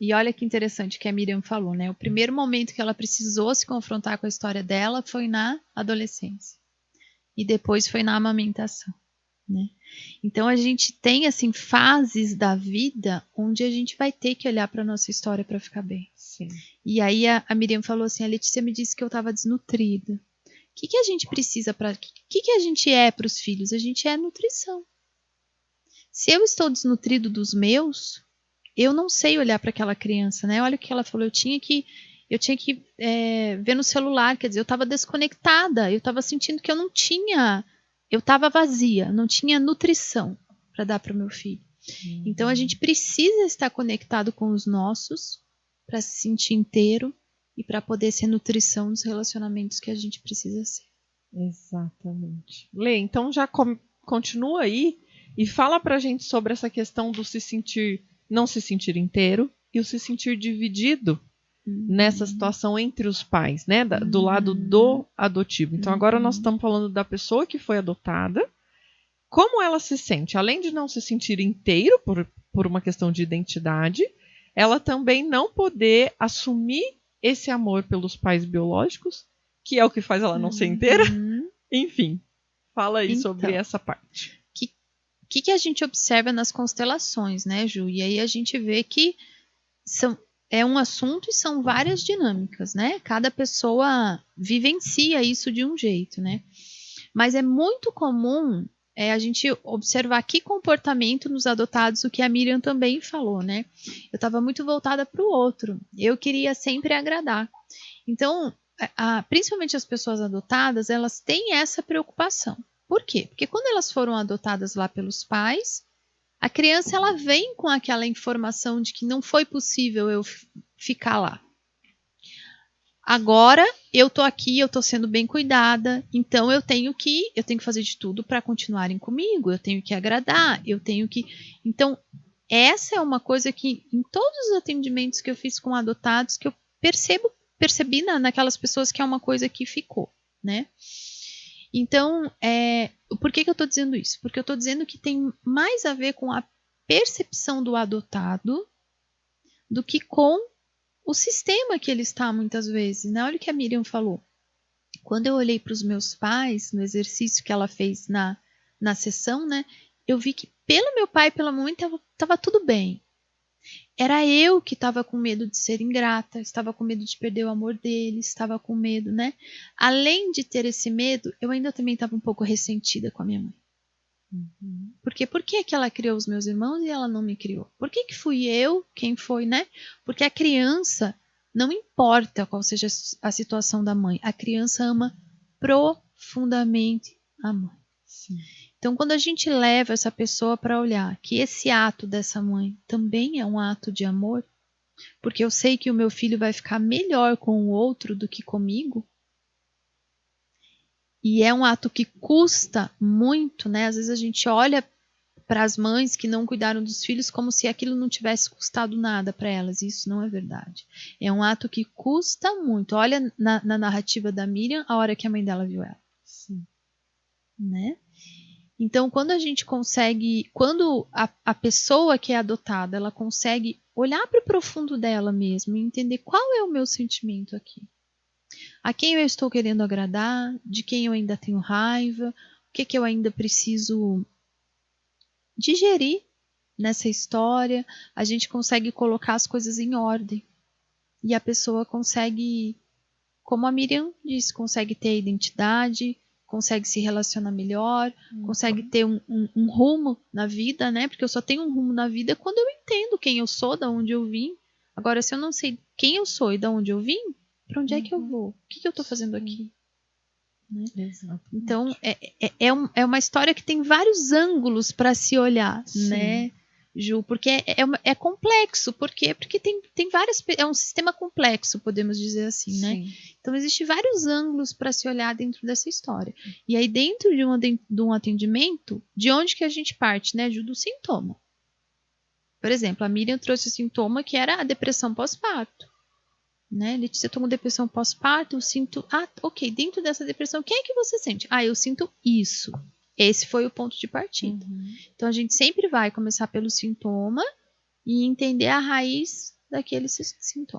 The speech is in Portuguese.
E olha que interessante que a Miriam falou, né? O primeiro momento que ela precisou se confrontar com a história dela foi na adolescência. E depois foi na amamentação, né? Então a gente tem, assim, fases da vida onde a gente vai ter que olhar para nossa história para ficar bem. Sim. E aí a Miriam falou assim, a Letícia me disse que eu estava desnutrida. O que a gente precisa para... O que a gente é para os filhos? A gente é nutrição. Se eu estou desnutrido dos meus, eu não sei olhar para aquela criança, né? Olha o que ela falou, eu tinha que ver no celular, quer dizer, eu estava desconectada, eu estava sentindo que eu estava vazia, não tinha nutrição para dar para o meu filho. Então a gente precisa estar conectado com os nossos para se sentir inteiro e para poder ser nutrição nos relacionamentos que a gente precisa ser. Exatamente. Lê, então já continua aí e fala pra gente sobre essa questão do não se sentir inteiro e o se sentir dividido nessa situação entre os pais, né? Do lado do adotivo. Então agora nós estamos falando da pessoa que foi adotada, como ela se sente, além de não se sentir inteiro por uma questão de identidade, ela também não poder assumir esse amor pelos pais biológicos, que é o que faz ela não ser inteira. Enfim, fala aí sobre essa parte. O que a gente observa nas constelações, né, Ju? E aí a gente vê que é um assunto e são várias dinâmicas, né? Cada pessoa vivencia isso de um jeito, né? Mas é muito comum a gente observar que comportamento nos adotados, o que a Miriam também falou, né? Eu estava muito voltada para o outro. Eu queria sempre agradar. Então, principalmente as pessoas adotadas, elas têm essa preocupação. Por quê? Porque quando elas foram adotadas lá pelos pais, a criança ela vem com aquela informação de que não foi possível eu ficar lá. Agora eu tô aqui, eu tô sendo bem cuidada, então eu tenho que fazer de tudo para continuarem comigo, eu tenho que agradar, Então, essa é uma coisa que em todos os atendimentos que eu fiz com adotados, que eu percebi naquelas pessoas que é uma coisa que ficou, né? Então, por que eu estou dizendo isso? Porque eu estou dizendo que tem mais a ver com a percepção do adotado do que com o sistema que ele está muitas vezes, né? Olha o que a Miriam falou. Quando eu olhei para os meus pais, no exercício que ela fez na sessão, né? Eu vi que pelo meu pai e pela mamãe estava tudo bem. Era eu que estava com medo de ser ingrata, estava com medo de perder o amor deles, estava com medo, né? Além de ter esse medo, eu ainda também estava um pouco ressentida com a minha mãe. Porque por que ela criou os meus irmãos e ela não me criou? Por que fui eu quem foi, né? Porque a criança, não importa qual seja a situação da mãe, a criança ama profundamente a mãe. Sim. Então, quando a gente leva essa pessoa para olhar que esse ato dessa mãe também é um ato de amor, porque eu sei que o meu filho vai ficar melhor com o outro do que comigo, e é um ato que custa muito, né? Às vezes a gente olha para as mães que não cuidaram dos filhos como se aquilo não tivesse custado nada para elas. Isso não é verdade. É um ato que custa muito. Olha na narrativa da Miriam, a hora que a mãe dela viu ela. Sim. Né? Então, quando a gente consegue, quando a pessoa que é adotada, ela consegue olhar para o profundo dela mesmo e entender qual é o meu sentimento aqui. A quem eu estou querendo agradar, de quem eu ainda tenho raiva, o que eu ainda preciso digerir nessa história, a gente consegue colocar as coisas em ordem. E a pessoa consegue, como a Miriam disse, consegue ter identidade, consegue se relacionar melhor, consegue ter um rumo na vida, né? Porque eu só tenho um rumo na vida quando eu entendo quem eu sou, de onde eu vim. Agora, se eu não sei quem eu sou e de onde eu vim, para onde é que eu vou? O que eu estou fazendo aqui? Né? Então, é uma história que tem vários ângulos para se olhar, sim, né, Ju? Porque é complexo. Por quê? Porque tem várias... É um sistema complexo, podemos dizer assim, né? Sim. Então, existem vários ângulos para se olhar dentro dessa história. E aí, dentro de um atendimento, de onde que a gente parte, né, Ju? Do sintoma. Por exemplo, a Miriam trouxe o sintoma que era a depressão pós-parto. Né? Letícia, eu tô com depressão pós-parto, eu sinto... Ah, ok, dentro dessa depressão, o que é que você sente? Ah, eu sinto isso. Esse foi o ponto de partida. Então, a gente sempre vai começar pelo sintoma e entender a raiz daqueles sintomas.